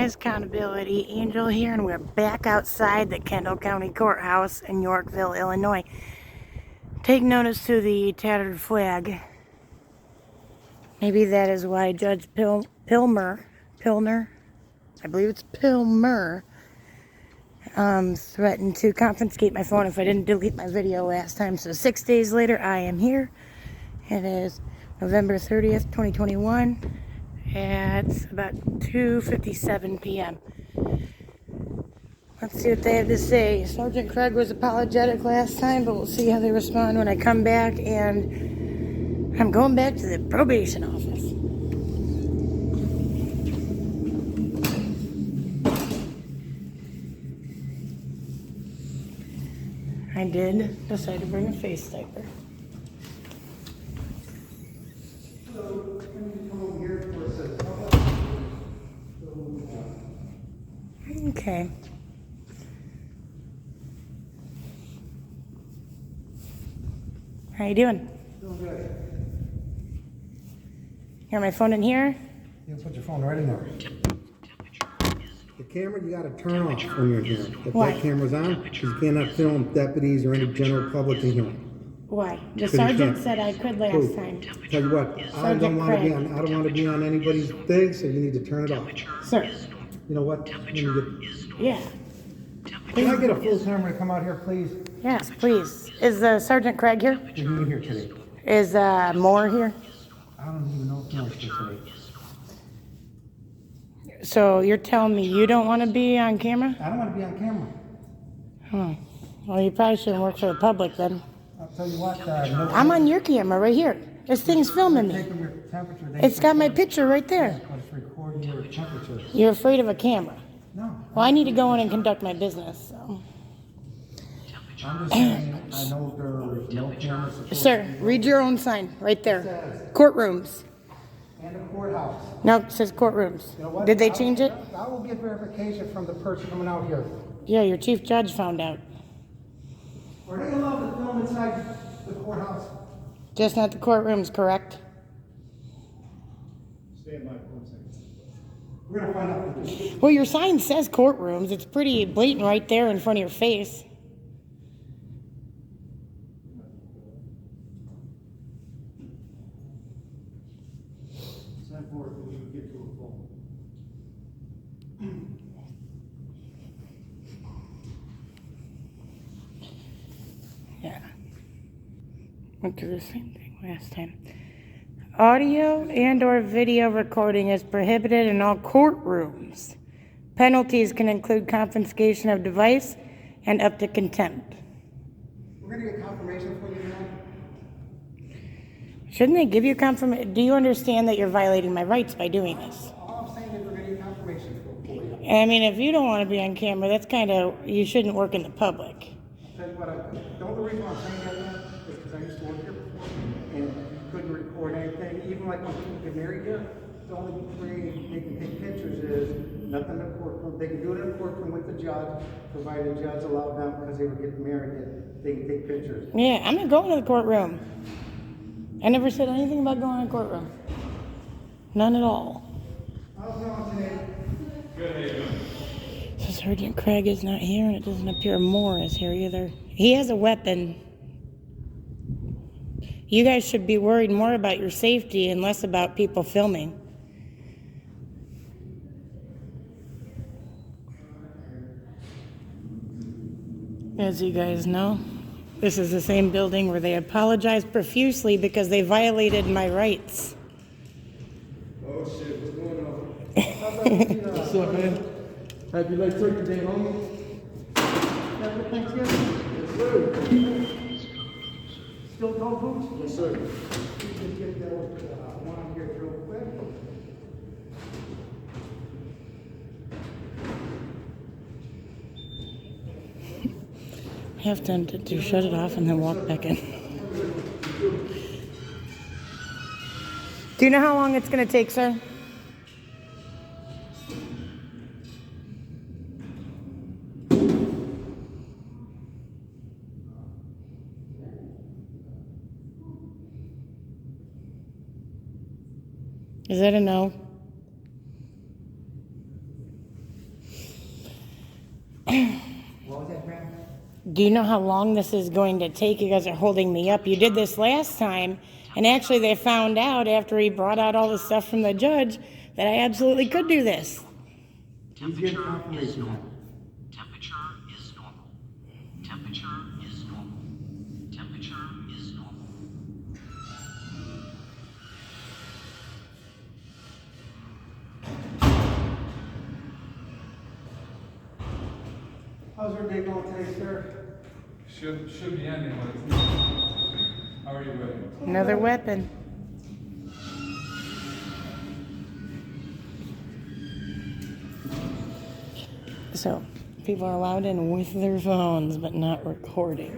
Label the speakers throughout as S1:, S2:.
S1: guys, Accountability Angel here, and we're back outside the Kendall County Courthouse in Yorkville, Illinois. Take notice to the tattered flag. Maybe that is why Judge Pilmer, I believe it's Pilmer, threatened to confiscate my phone if I didn't delete my video last time. So 6 days later, I am here. It is November 30th, 2021. It's about 2:57 p.m. Let's see what they have to say. Sergeant Craig was apologetic last time, but we'll see how they respond when I come back. And I'm going back to the probation office. I did decide to bring a face diaper. Okay. How you doing?
S2: Doing good.
S1: You got my phone in here?
S2: You put your phone right in there. The camera you got to turn off when you're here. If
S1: Why?
S2: that camera's on, because you cannot film deputies or any general public in here.
S1: Why? The
S2: Because you
S1: sergeant
S2: can't.
S1: said I could last
S2: Cool.
S1: time.
S2: Tell you what, I don't want to be on. I don't want to be on anybody's thing, so you need to turn it off.
S1: Sir.
S2: You know what?
S1: Yeah.
S2: Can I get a full camera to come out here, please?
S1: Yes, please. Is Sergeant Craig here?
S2: Is he here today?
S1: Is Moore here?
S2: I don't even know if Moore's here today.
S1: So you're telling me you don't want to be on camera?
S2: I don't want to be on camera.
S1: Well, you probably shouldn't work for the public then.
S2: I'll tell you what.
S1: I'm on your camera right here. This thing's filming me.
S2: Taking your temperature.
S1: It's got my picture right there.
S2: But it's recording your temperature.
S1: You're afraid of a camera.
S2: No.
S1: Well, I need to go in and conduct my business. So.
S2: I'm just saying, I know there's no cameras.
S1: Sir, read your own sign right there. Courtrooms.
S2: And a courthouse.
S1: No, it says courtrooms.
S2: You know what?
S1: Did they change it?
S2: I will get verification from the person coming out here.
S1: Yeah, your chief judge found out.
S2: Are they allowed to film inside the courthouse?
S1: Just not the courtrooms, correct?
S2: Stand by for 1 second. We're gonna find out.
S1: Well, your sign says courtrooms. It's pretty blatant right there in front of your face.
S2: Sign for it when you get to a phone.
S1: Yeah. Went through the same thing last time. Audio and or video recording is prohibited in all courtrooms. Penalties can include confiscation of device and up to contempt.
S2: We're gonna get confirmation for you now.
S1: Shouldn't they give you confirmation? Do you understand that you're violating my rights by doing this?
S2: All I'm saying is we're gonna get confirmation for you.
S1: I mean, if you don't want to be on camera, that's kind of, you shouldn't work in the public.
S2: I'll tell you what, the only reason I'm saying that now is because I used to work here before, and you couldn't record anything. Even like when people get married here, the only way they can take pictures is nothing in the courtroom. They can do it in the courtroom with the judge, provided the judge allowed them, because they were getting married, that they can take pictures.
S1: Yeah, I'm not going to the courtroom. I never said anything about going to the courtroom. None at all.
S2: How's it going today? Good, how you doing?
S1: So Sergeant Craig is not here, and it doesn't appear Moore is here either. He has a weapon. You guys should be worried more about your safety and less about people filming. As you guys know, this is the same building where they apologized profusely because they violated my rights.
S3: Oh shit, what's going on? What's up, man? Happy late Turkey Day, homie.
S2: Happy Thanksgiving.
S3: Yes, sir.
S2: Still go boots?
S3: Yes, sir.
S2: You can get that one here real quick.
S1: I have to shut it off and then walk back in. Do you know how long it's going to take, sir? Is that a no?
S2: What was that, Graham?
S1: Do you know how long this is going to take? You guys are holding me up. You did this last time, and actually they found out after he brought out all the stuff from the judge that I absolutely could do this.
S2: He's getting confirmation now.
S4: Temperature is normal. Temperature is normal. Temperature is normal.
S2: How's your day going today, sir?
S3: Should be ending when it's How are you doing?
S1: Another weapon. So, people are allowed in with their phones, but not recording.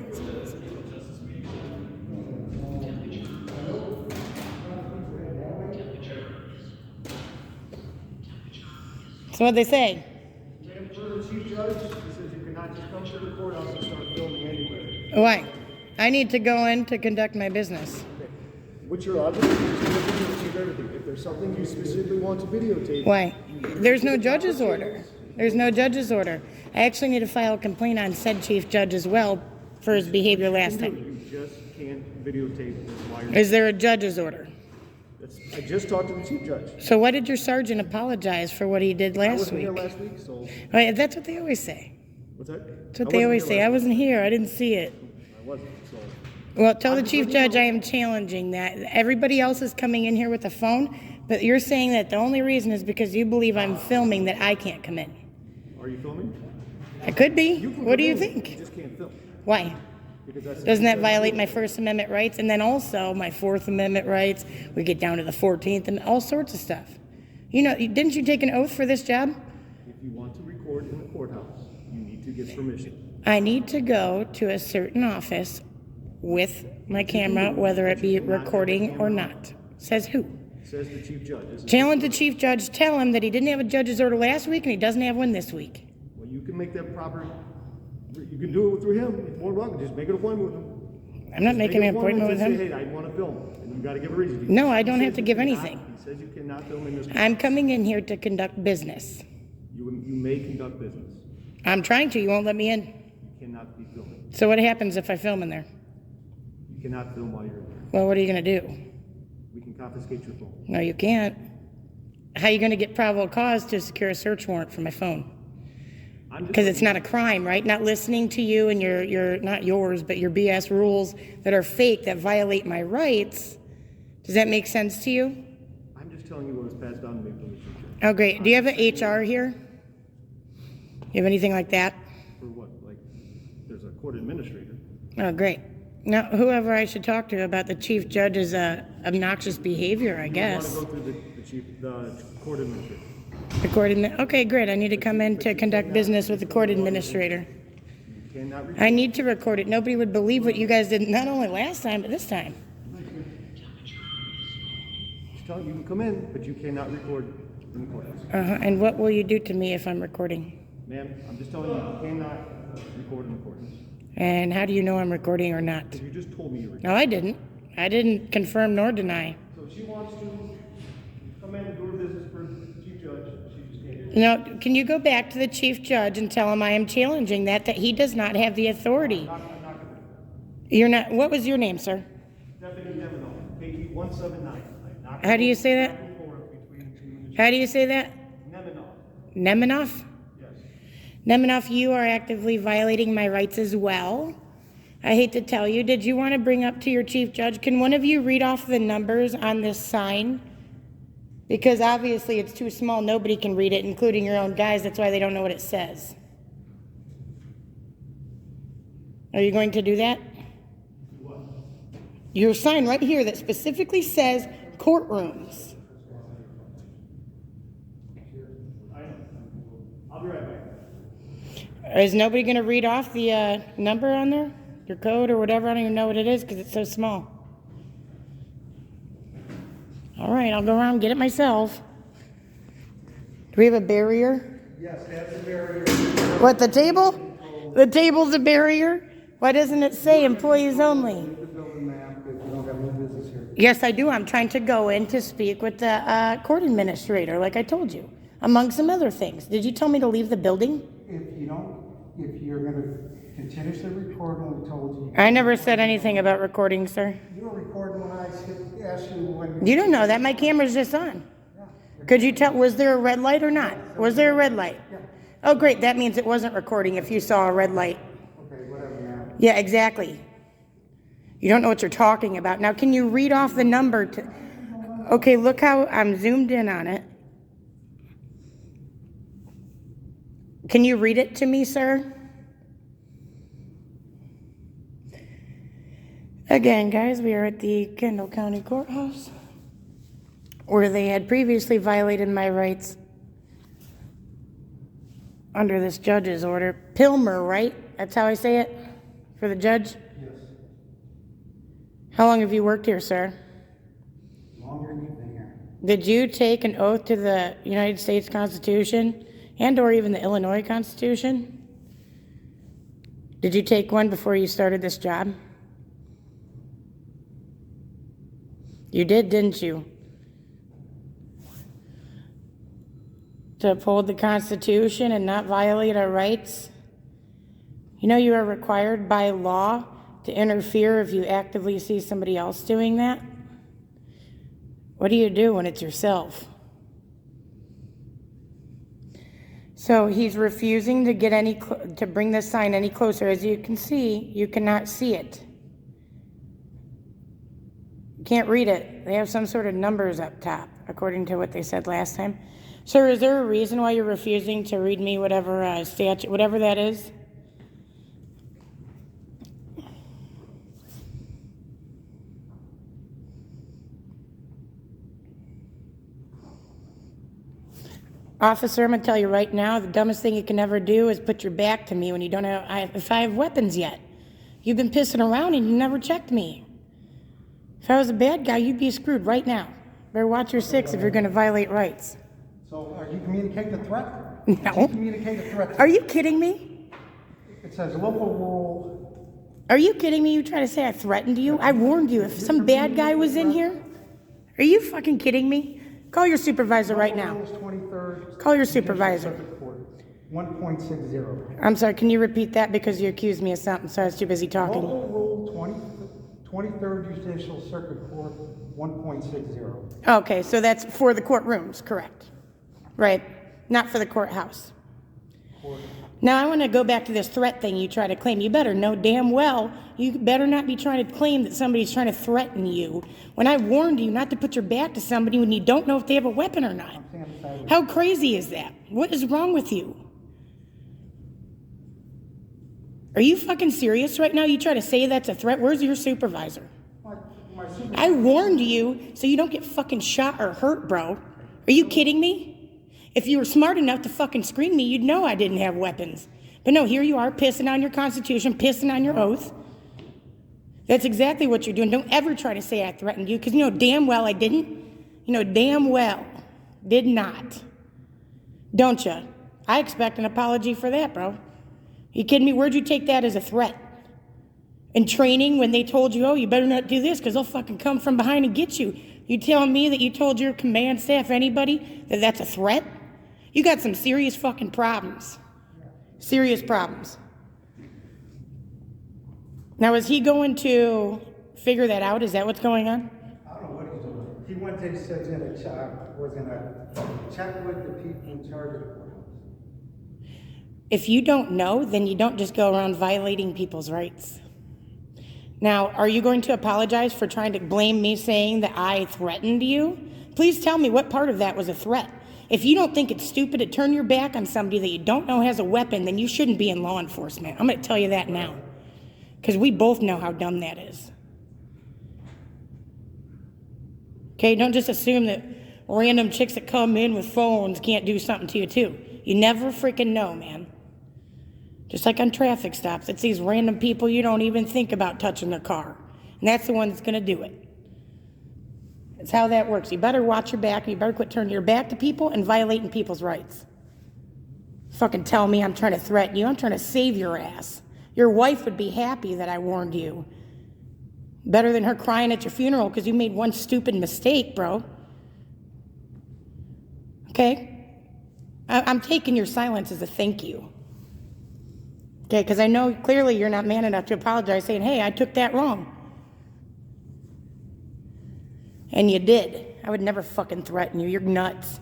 S1: So what'd they say?
S2: And for the Chief Judge, he says you cannot just come to the courthouse and start filming anywhere.
S1: Why? I need to go in to conduct my business.
S5: What's your object? Just videotape everything. If there's something you specifically want to videotape.
S1: Why? There's no judge's order. There's no judge's order. I actually need to file a complaint on said chief judge as well for his behavior last time.
S5: You just can't videotape this while you're.
S1: Is there a judge's order?
S5: I just talked to the chief judge.
S1: So why did your sergeant apologize for what he did
S5: I
S1: last
S5: wasn't
S1: week?
S5: here last week, so
S1: Right, that's what they always say.
S5: what's that?
S1: That's what they always say. I wasn't here. I didn't see it.
S5: I wasn't. So
S1: Well, tell the chief judge I am challenging that. Everybody else is coming in here with a phone, but you're saying that the only reason is because you believe I'm filming that I can't come in.
S5: are you filming?
S1: I could be.
S5: You can
S1: What do
S5: come
S1: you
S5: in,
S1: think?
S5: You just can't film
S1: Why?
S5: because that's.
S1: Doesn't that violate my First Amendment rights? And then also my Fourth Amendment rights. We get down to the 14th and all sorts of stuff. You know, didn't you take an oath for this job?
S5: If you want to record in the courthouse, you need to get permission.
S1: I need to go to a certain office with my camera, whether it be recording or not. Says who?
S5: Says the chief judge. Isn't it?
S1: Challenge the chief judge. Tell him that he didn't have a judge's order last week and he doesn't have one this week.
S5: Well, you can make that proper. You can do it through him. You're more welcome. Just make an appointment with him.
S1: I'm not making an appointment with
S5: and
S1: him.
S5: Say, hey, I want to film, and you got to give a reason.
S1: No, I
S5: He
S1: don't
S5: says
S1: have to
S5: you
S1: give
S5: cannot-
S1: anything.
S5: He says you cannot film in this.
S1: I'm coming in here to conduct business.
S5: You may conduct business.
S1: I'm trying to. You won't let me in.
S5: You cannot be filming.
S1: So what happens if I film in there?
S5: You cannot film while you're in there.
S1: Well, what are you going to do?
S5: We can confiscate your phone.
S1: No, you can't. How are you going to get probable cause to secure a search warrant for my phone?
S5: I'm just
S1: Because it's not a crime, right? Not listening to you and your not yours, but your BS rules that are fake, that violate my rights. Does that make sense to you?
S5: I'm just telling you what was passed down to me from the chief judge.
S1: Oh, great. Do you have an HR here? You have anything like that?
S5: For what? Like, there's a court administrator.
S1: Oh, great. Now, whoever I should talk to about the chief judge's obnoxious behavior, I
S5: You
S1: guess.
S5: want to go through the court administrator.
S1: The court okay, great. I need to come in to conduct business with the court administrator.
S5: You cannot record.
S1: I need to record it. Nobody would believe what you guys did, not only last time, but this time.
S5: Just telling you can come in, but you cannot record in the courthouse.
S1: And what will you do to me if I'm recording?
S5: Ma'am, I'm just telling you cannot record in the courthouse.
S1: And how do you know I'm recording or not?
S5: Because you just told me you were.
S1: No, I didn't. I didn't confirm nor deny.
S5: So if she wants to come in and do her business for the chief judge, she just can't.
S1: No, can you go back to the chief judge and tell him I am challenging that he does not have the authority?
S5: I'm not gonna.
S1: You're not, what was your name, sir?
S5: Deputy Devino, KT 179.
S1: How do you say that? How do you say that?
S5: Neminoff.
S1: Neminoff?
S5: Yes.
S1: Neminoff, you are actively violating my rights as well. I hate to tell you, did you want to bring up to your chief judge, can one of you read off the numbers on this sign? Because obviously it's too small, nobody can read it, including your own guys, that's why they don't know what it says. Are you going to do that?
S5: What?
S1: Your sign right here that specifically says courtrooms.
S5: I'll be right back.
S1: Is nobody going to read off the number on there? Your code or whatever? I don't even know what it is because it's so small. All right, I'll go around and get it myself. Do we have a barrier?
S2: Yes, that's a barrier.
S1: What, the table? The table's a barrier? Why doesn't it say employees only?
S2: The building map, because we don't have no business here.
S1: Yes, I do. I'm trying to go in to speak with the court administrator, like I told you, among some other things. Did you tell me to leave the building?
S2: If you don't if you're gonna continuously record when we told you.
S1: I never said anything about recording, sir.
S2: You were recording when I asked you when.
S1: You don't know that. My camera's just on.
S2: Yeah.
S1: Could you tell, was there a red light or not? Was there a red light?
S2: Yeah.
S1: Oh, great. That means it wasn't recording if you saw a red light.
S2: Okay, whatever now.
S1: Yeah, exactly. You don't know what you're talking about. Now, can you read off the number to... Okay, look how I'm zoomed in on it. Can you read it to me, sir? Again, guys, we are at the Kendall County Courthouse, where they had previously violated my rights under this judge's order. Pilmer, right? That's how I say it? For the judge?
S2: Yes.
S1: How long have you worked here, sir?
S2: Longer than you've been here.
S1: Did you take an oath to the United States Constitution and or even the Illinois Constitution? Did you take one before you started this job? You did, didn't you? To uphold the Constitution and not violate our rights? You know you are required by law to interfere if you actively see somebody else doing that? What do you do when it's yourself? So he's refusing to get to bring this sign any closer. As you can see, you cannot see it. You can't read it. They have some sort of numbers up top, according to what they said last time. Sir, is there a reason why you're refusing to read me whatever statute, whatever that is? Officer, I'm going to tell you right now, the dumbest thing you can ever do is put your back to me when you don't have, if I have weapons yet. You've been pissing around and you never checked me. If I was a bad guy, you'd be screwed right now. Better watch your six if you're going to violate rights.
S2: So are you communicating a threat?
S1: No.
S2: Did you communicate a threat?
S1: Are you kidding me?
S2: It says local rule.
S1: Are you kidding me? You try to say I threatened you? I warned you if some bad guy was in here. Are you fucking kidding me? Call your supervisor right now.
S2: Local rules 23rd.
S1: Call your supervisor.
S2: 1.60.
S1: I'm sorry, can you repeat that because you accused me of something, so I was too busy talking.
S2: Local rule 23rd Judicial Circuit Court 1.60.
S1: Okay, so that's for the courtrooms, correct? Right, not for the courthouse. Now I want to go back to this threat thing you try to claim. You better know damn well, you better not be trying to claim that somebody's trying to threaten you when I warned you not to put your back to somebody when you don't know if they have a weapon or not. How crazy is that? What is wrong with you? Are you fucking serious right now? You try to say that's a threat? Where's your supervisor?
S2: My supervisor.
S1: I warned you so you don't get fucking shot or hurt, bro. Are you kidding me? If you were smart enough to fucking screen me, you'd know I didn't have weapons. But no, here you are pissing on your Constitution, pissing on your oath. That's exactly what you're doing. Don't ever try to say I threatened you, because you know damn well I didn't. You know damn well did not. Don't you? I expect an apology for that, bro. You kidding me? Where'd you take that as a threat? In training, when they told you, oh, you better not do this because they'll fucking come from behind and get you. You telling me that you told your command staff, anybody, that that's a threat? You got some serious fucking problems. Serious problems. Now, is he going to figure that out? Is that what's going on?
S2: I don't know what he's doing. He went to, he says, was in a chat with the people in charge of the courthouse.
S1: If you don't know, then you don't just go around violating people's rights. Now, are you going to apologize for trying to blame me saying that I threatened you? Please tell me what part of that was a threat. If you don't think it's stupid to turn your back on somebody that you don't know has a weapon, then you shouldn't be in law enforcement. I'm going to tell you that now. Because we both know how dumb that is. Okay, don't just assume that random chicks that come in with phones can't do something to you too. You never freaking know, man. Just like on traffic stops, it's these random people you don't even think about touching their car. And that's the one that's going to do it. That's how that works. You better watch your back, and you better quit turning your back to people and violating people's rights. Fucking tell me I'm trying to threaten you. I'm trying to save your ass. Your wife would be happy that I warned you. Better than her crying at your funeral because you made one stupid mistake, bro. Okay? I'm taking your silence as a thank you. Okay, because I know clearly you're not man enough to apologize saying, hey, I took that wrong. And you did. I would never fucking threaten you. You're nuts.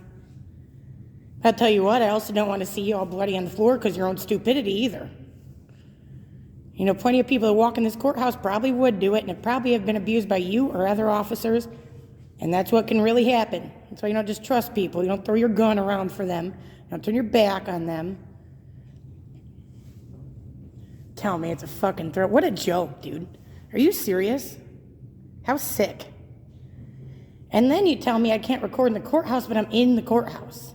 S1: I'll tell you what, I also don't want to see you all bloody on the floor because of your own stupidity either. You know, plenty of people that walk in this courthouse probably would do it, and it probably have been abused by you or other officers, and that's what can really happen. That's why you don't just trust people. You don't throw your gun around for them. You don't turn your back on them. Tell me it's a fucking threat. What a joke, dude. Are you serious? How sick. And then you tell me I can't record in the courthouse, but I'm in the courthouse.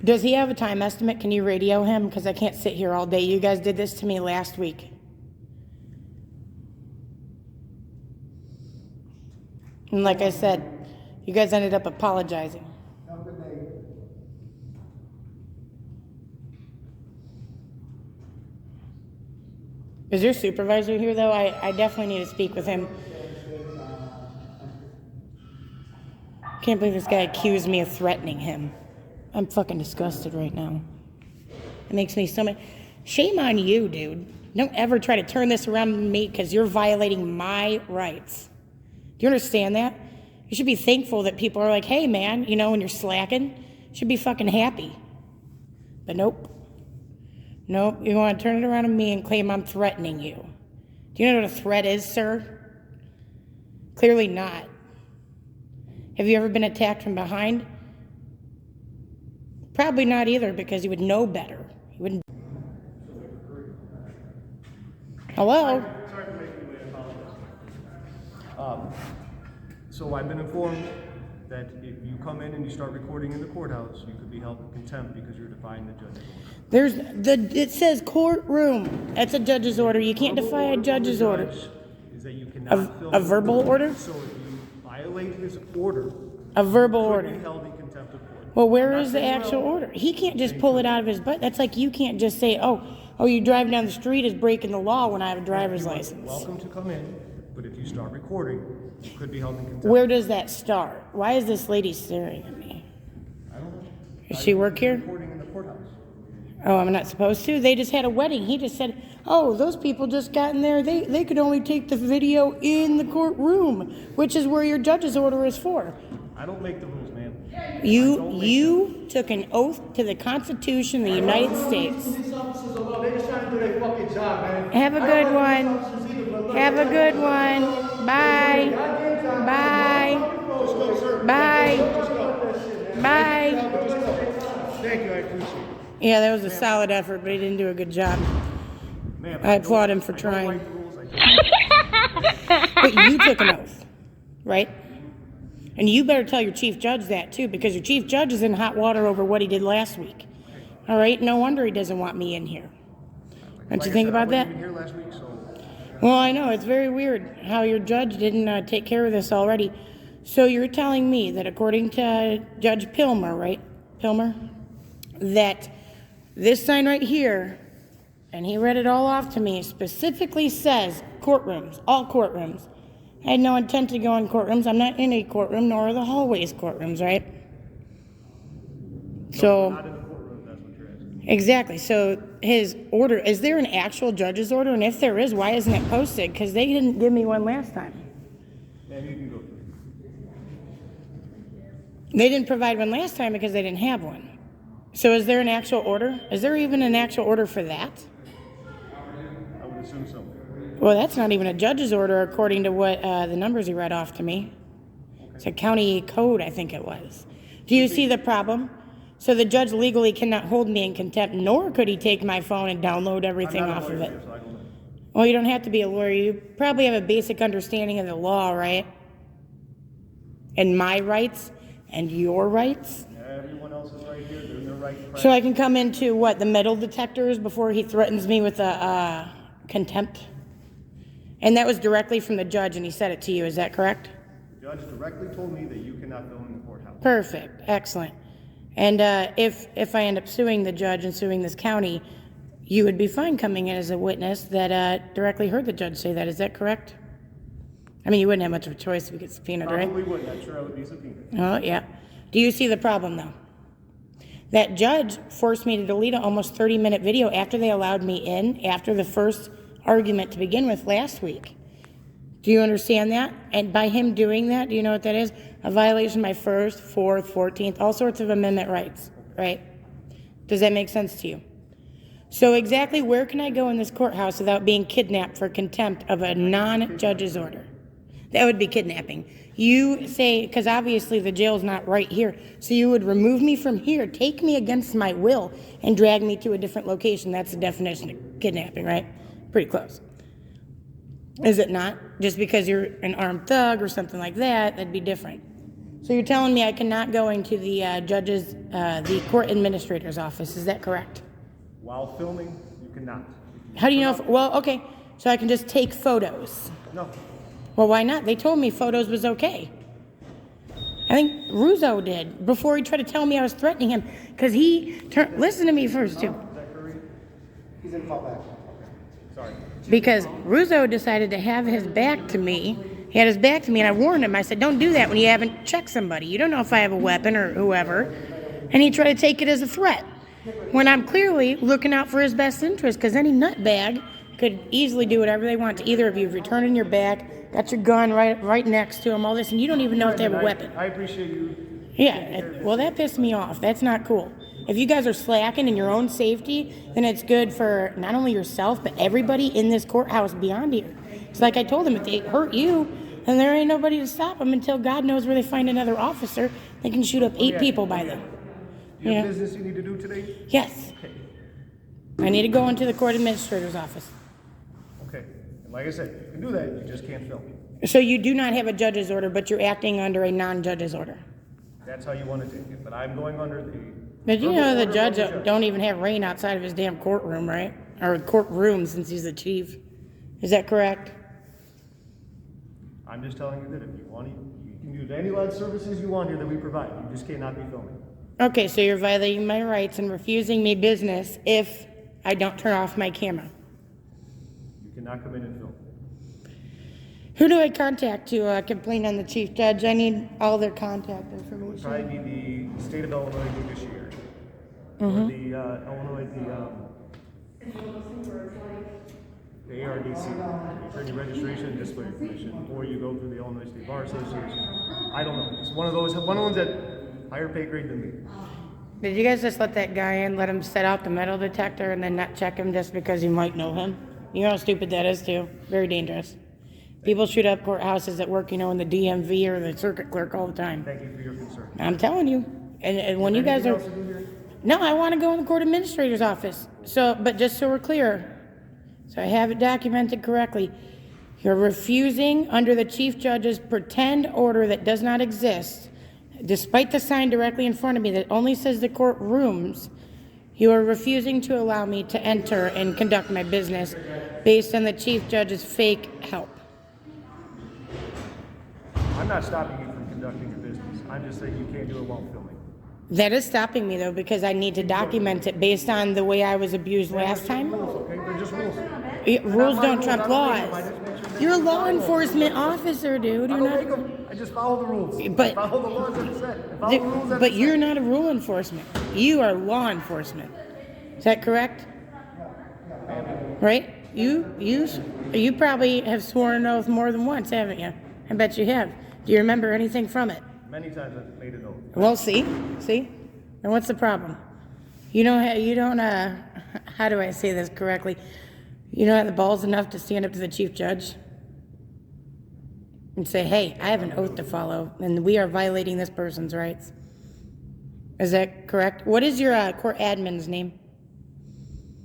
S1: Does he have a time estimate? Can you radio him? Because I can't sit here all day. You guys did this to me last week. And like I said, you guys ended up apologizing.
S2: Have a good day.
S1: Is your supervisor here, though? I definitely need to speak with him. Can't believe this guy accused me of threatening him. I'm fucking disgusted right now. It makes me so mad. Shame on you, dude. Don't ever try to turn this around on me because you're violating my rights. Do you understand that? You should be thankful that people are like, hey, man, you know, when you're slacking, you should be fucking happy. But nope. Nope, you want to turn it around on me and claim I'm threatening you. Do you know what a threat is, sir? Clearly not. Have you ever been attacked from behind? Probably not either, because you would know better. You wouldn't. Hello?
S5: Sorry for making you wait, I apologize. So I've been informed that if you come in and you start recording in the courthouse, you could be held in contempt because you're defying the judge's order.
S1: It says courtroom. That's a judge's order. You can't defy a judge's order.
S5: Is that you cannot film
S1: A verbal order?
S5: So if you violate his order,
S1: A verbal
S5: you could be
S1: order.
S5: held in contempt of court.
S1: Well, where
S5: I'm
S1: is
S5: not
S1: the
S5: saying
S1: actual
S5: well.
S1: order? He can't just pull it out of his butt. That's like you can't just say, oh, you driving down the street is breaking the law when I have a driver's
S5: You are
S1: license.
S5: welcome to come in, but if you start recording, you could be held in contempt.
S1: Where does that start? Why is this lady staring at me?
S5: I don't know.
S1: Does she work here?
S5: Recording in the courthouse.
S1: Oh, I'm not supposed to? They just had a wedding. He just said, oh, those people just got in there. They could only take the video in the courtroom, which is where your judge's order is for.
S5: I don't make the rules, man.
S1: You took an oath to the Constitution of the United States.
S5: These officers are low. They're just trying to do their fucking job, man.
S1: Have a good one. Have a good one. Bye. Bye. Bye. Bye.
S5: Thank you, I appreciate it.
S1: Yeah, that was a solid effort, but he didn't do a good job.
S5: Ma'am,
S1: I applaud him for
S5: I
S1: trying.
S5: don't like the rules.
S1: But you took an oath, right? And you better tell your chief judge that too, because your chief judge is in hot water over what he did last week. All right? No wonder he doesn't want me in here. Don't
S5: Like
S1: you
S5: I
S1: think
S5: said,
S1: about
S5: I
S1: that?
S5: wasn't even here last week, so
S1: Well, I know. It's very weird how your judge didn't take care of this already. So you're telling me that according to Judge Pilmer, right? Pilmer? That this sign right here, and he read it all off to me, specifically says courtrooms, all courtrooms. I had no intent to go in courtrooms. I'm not in a courtroom, nor are the hallways courtrooms, right? So,
S5: not in the courtroom, that's what you're asking.
S1: exactly. So his order, is there an actual judge's order? And if there is, why isn't it posted? Because they didn't give me one last time.
S5: Man, you can go through.
S1: They didn't provide one last time because they didn't have one. So is there an actual order? Is there even an actual order for that?
S5: I would assume so.
S1: Well, that's not even a judge's order according to what the numbers he read off to me. It's a county code, I think it was. Do you see the problem? So the judge legally cannot hold me in contempt, nor could he take my phone and download everything
S5: I'm not
S1: off
S5: a
S1: of
S5: lawyer,
S1: it.
S5: so I don't know.
S1: Well, you don't have to be a lawyer. You probably have a basic understanding of the law, right? And my rights and your rights.
S5: Everyone else is right here. They're in their right to
S1: So I can come into what, the metal detectors before he threatens me with a contempt? And that was directly from the judge, and he said it to you. Is that correct?
S5: The judge directly told me that you cannot film in the courthouse.
S1: Perfect. Excellent. And if I end up suing the judge and suing this county, you would be fine coming in as a witness that directly heard the judge say that. Is that correct? I mean, you wouldn't have much of a choice if you get subpoenaed, right?
S5: Probably wouldn't. I'm sure I would be subpoenaed.
S1: Oh, yeah. Do you see the problem, though? That judge forced me to delete an almost 30-minute video after they allowed me in, after the first argument to begin with last week. Do you understand that? And by him doing that, do you know what that is? A violation of my 1st, 4th, 14th, all sorts of amendment rights, right? Does that make sense to you? So exactly where can I go in this courthouse without being kidnapped for contempt of a non-judge's order? That would be kidnapping. You say, because obviously the jail's not right here, so you would remove me from here, take me against my will, and drag me to a different location. That's the definition of kidnapping, right? Pretty close. Is it not? Just because you're an armed thug or something like that, that'd be different. So you're telling me I cannot go into the the court administrator's office. Is that correct?
S5: While filming, you cannot.
S1: How do you know? Well, okay, so I can just take photos.
S5: No.
S1: Well, why not? They told me photos was okay. I think Russo did before he tried to tell me I was threatening him because he turned. Listen to me first, too.
S2: He's in callback.
S5: Sorry.
S1: Because Russo decided to have his back to me. He had his back to me, and I warned him. I said, don't do that when you haven't checked somebody. You don't know if I have a weapon or whoever. And he tried to take it as a threat when I'm clearly looking out for his best interest, because any nutbag could easily do whatever they want to either of you. Returning your back, got your gun right next to him, all this, and you don't even know if they have a weapon.
S5: I appreciate you.
S1: Yeah, well, that pissed me off. That's not cool. If you guys are slacking in your own safety, then it's good for not only yourself, but everybody in this courthouse beyond here. It's like I told them, if they hurt you, then there ain't nobody to stop them until God knows where they find another officer. They can shoot up 8 people by then.
S5: Do you have
S1: Yeah.
S5: business you need to do today?
S1: Yes.
S5: Okay.
S1: I need to go into the court administrator's office.
S5: Okay. And like I said, you can do that, you just can't film.
S1: So you do not have a judge's order, but you're acting under a non-judge's order.
S5: That's how you want to take it. But I'm going under the...
S1: But you know the
S5: order
S1: judge
S5: from the
S1: don't even have rain outside of his damn courtroom, right? Or courtroom, since he's the chief. Is that correct?
S5: I'm just telling you that if you want to, you can use any lead services you want here that we provide. You just cannot be filming.
S1: Okay, so you're violating my rights and refusing me business if I don't turn off my camera.
S5: You cannot come in and film.
S1: Who do I contact to complain on the chief judge? I need all their contact information.
S5: Probably be the state of Illinois judiciary. Or the Illinois, the ARDC, Attorney Registration and Disciplinary Commission, or you go through the Illinois State Bar Association. I don't know. It's one of the ones that higher pay grade than me.
S1: Did you guys just let that guy in, let him set out the metal detector and then not check him just because you might know him? You know how stupid that is too? Very dangerous. People shoot up courthouses that work, in the DMV or the circuit clerk all the time.
S5: Thank you for your concern.
S1: I'm telling you. And when you guys are...
S5: Anything else to do here?
S1: No, I want to go in the court administrator's office. But just so we're clear, so I have it documented correctly, you're refusing under the chief judge's pretend order that does not exist, despite the sign directly in front of me that only says the courtrooms, you are refusing to allow me to enter and conduct my business based on the chief judge's fake help.
S5: I'm not stopping you from conducting your business. I'm just saying you can't do it while filming.
S1: That is stopping me, though, because I need to document it based on the way I was abused last time.
S5: Okay, they're just rules.
S1: Rules don't trump laws. You're a law enforcement officer, dude. You're not.
S5: I just follow the rules.
S1: But-
S5: I follow the laws that are set. I follow the rules that are
S1: But
S5: set.
S1: you're not a rule enforcement. You are law enforcement. Is that correct? Right? You probably have sworn an oath more than once, haven't you? I bet you have. Do you remember anything from it?
S5: Many times I've made an oath.
S1: Well, see? And what's the problem? You don't, how do I say this correctly? You don't have the balls enough to stand up to the chief judge and say, hey, I have an oath to follow, and we are violating this person's rights. Is that correct? What is your court admin's name?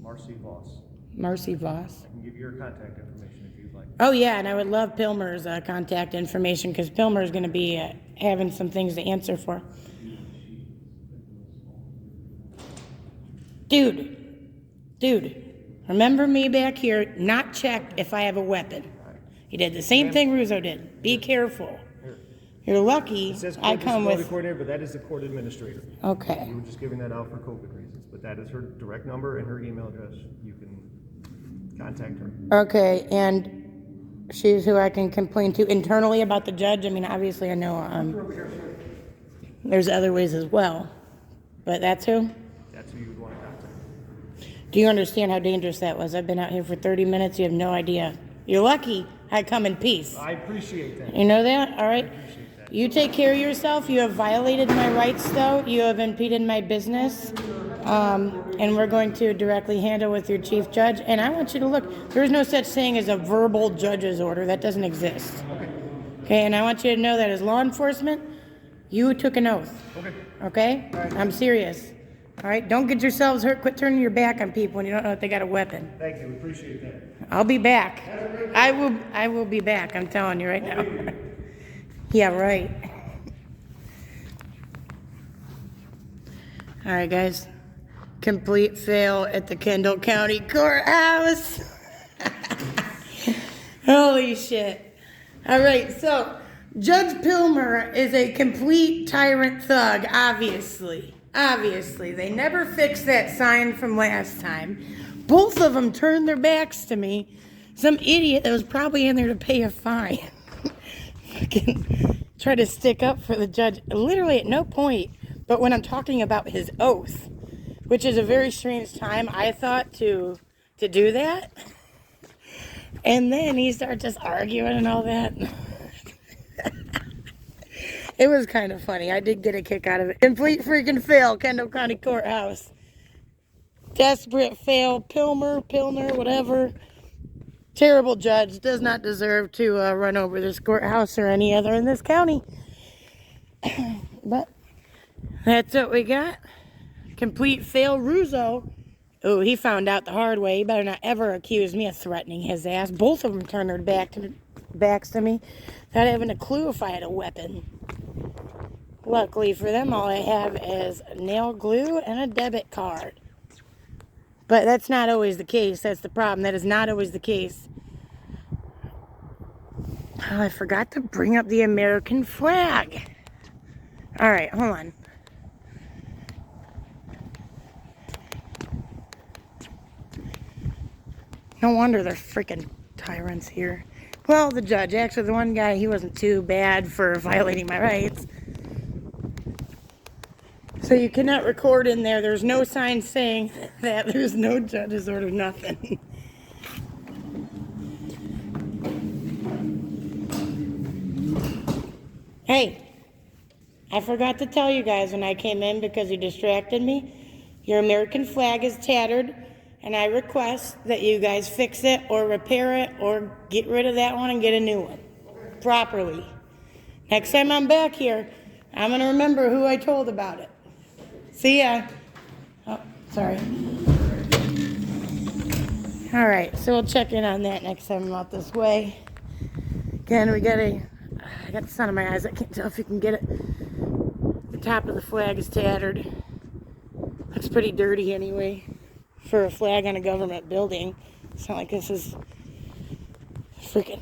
S5: Marcy Voss.
S1: Marcy Voss.
S5: I can give you your contact information if you'd like.
S1: Oh, yeah, and I would love Pilmer's contact information, because Pilmer is going to be having some things to answer for. Dude, remember me back here, not checked if I have a weapon. You did the same thing Russo did. Be careful. You're lucky
S5: It says
S1: I
S5: court
S1: come
S5: disability
S1: with...
S5: coordinator, but that is the court administrator.
S1: Okay.
S5: We were just giving that out for COVID reasons, but that is her direct number and her email address. You can contact her.
S1: Okay, and she's who I can complain to internally about the judge? I mean, obviously I know there's other ways as well. But that's who?
S5: That's who you would want to contact.
S1: Do you understand how dangerous that was? I've been out here for 30 minutes. You have no idea. You're lucky I come in peace.
S5: I appreciate that.
S1: You know that? All right.
S5: I appreciate that.
S1: You take care of yourself. You have violated my rights, though. You have impeded my business. And we're going to directly handle with your chief judge. And I want you to look. There's no such thing as a verbal judge's order. That doesn't exist. Okay, and I want you to know that as law enforcement, you took an oath. Okay? I'm serious. All right? Don't get yourselves hurt. Quit turning your back on people when you don't know if they got a weapon.
S5: Thank you. Appreciate that.
S1: I'll be back. I will be back. I'm telling you right now. Yeah, right. All right, guys. Complete fail at the Kendall County courthouse. Holy shit. All right, so Judge Pilmer is a complete tyrant thug, obviously. Obviously. They never fixed that sign from last time. Both of them turned their backs to me. Some idiot that was probably in there to pay a fine. Fucking try to stick up for the judge. Literally at no point, but when I'm talking about his oath, which is a very strange time, I thought, to do that. And then he started just arguing and all that. It was kind of funny. I did get a kick out of it. Complete freaking fail, Kendall County Courthouse. Desperate fail, Pilmer, whatever. Terrible judge. Does not deserve to run over this courthouse or any other in this county. But that's what we got. Complete fail, Russo. Oh, he found out the hard way. He better not ever accuse me of threatening his ass. Both of them turned their backs to me without having a clue if I had a weapon. Luckily for them, all I have is nail glue and a debit card. But that's not always the case. That's the problem. That is not always the case. Oh, I forgot to bring up the American flag. All right, hold on. No wonder they're freaking tyrants here. Well, the judge, actually the one guy, he wasn't too bad for violating my rights. So you cannot record in there. There's no sign saying that. There's no judge's order, nothing. Hey, I forgot to tell you guys when I came in because you distracted me. Your American flag is tattered. And I request that you guys fix it or repair it or get rid of that one and get a new one properly. Next time I'm back here, I'm going to remember who I told about it. See ya. Oh, sorry. All right, so we'll check in on that next time I'm out this way. Again, I got the sun in my eyes. I can't tell if you can get it. The top of the flag is tattered. Looks pretty dirty anyway. For a flag on a government building. It's not like this is freaking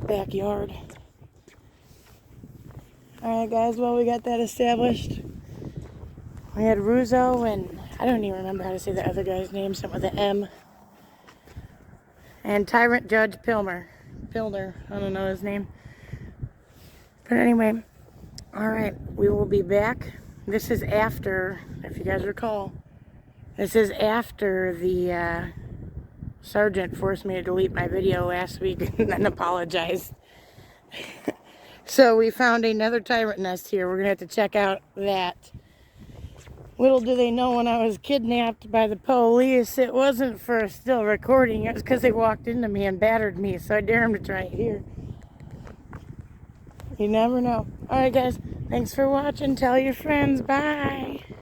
S1: backyard. Alright guys, well we got that established. We had Russo and I don't even remember how to say the other guy's name, something with an M. And Tyrant Judge Pilmer. I don't know his name. But anyway, alright, we will be back. This is after, if you guys recall, this is after the sergeant forced me to delete my video last week and then apologized. So we found another tyrant nest here. We're going to have to check out that. Little do they know when I was kidnapped by the police, it wasn't for still recording. It was because they walked into me and battered me. So I dare them to try it here. You never know. Alright guys, thanks for watching. Tell your friends. Bye.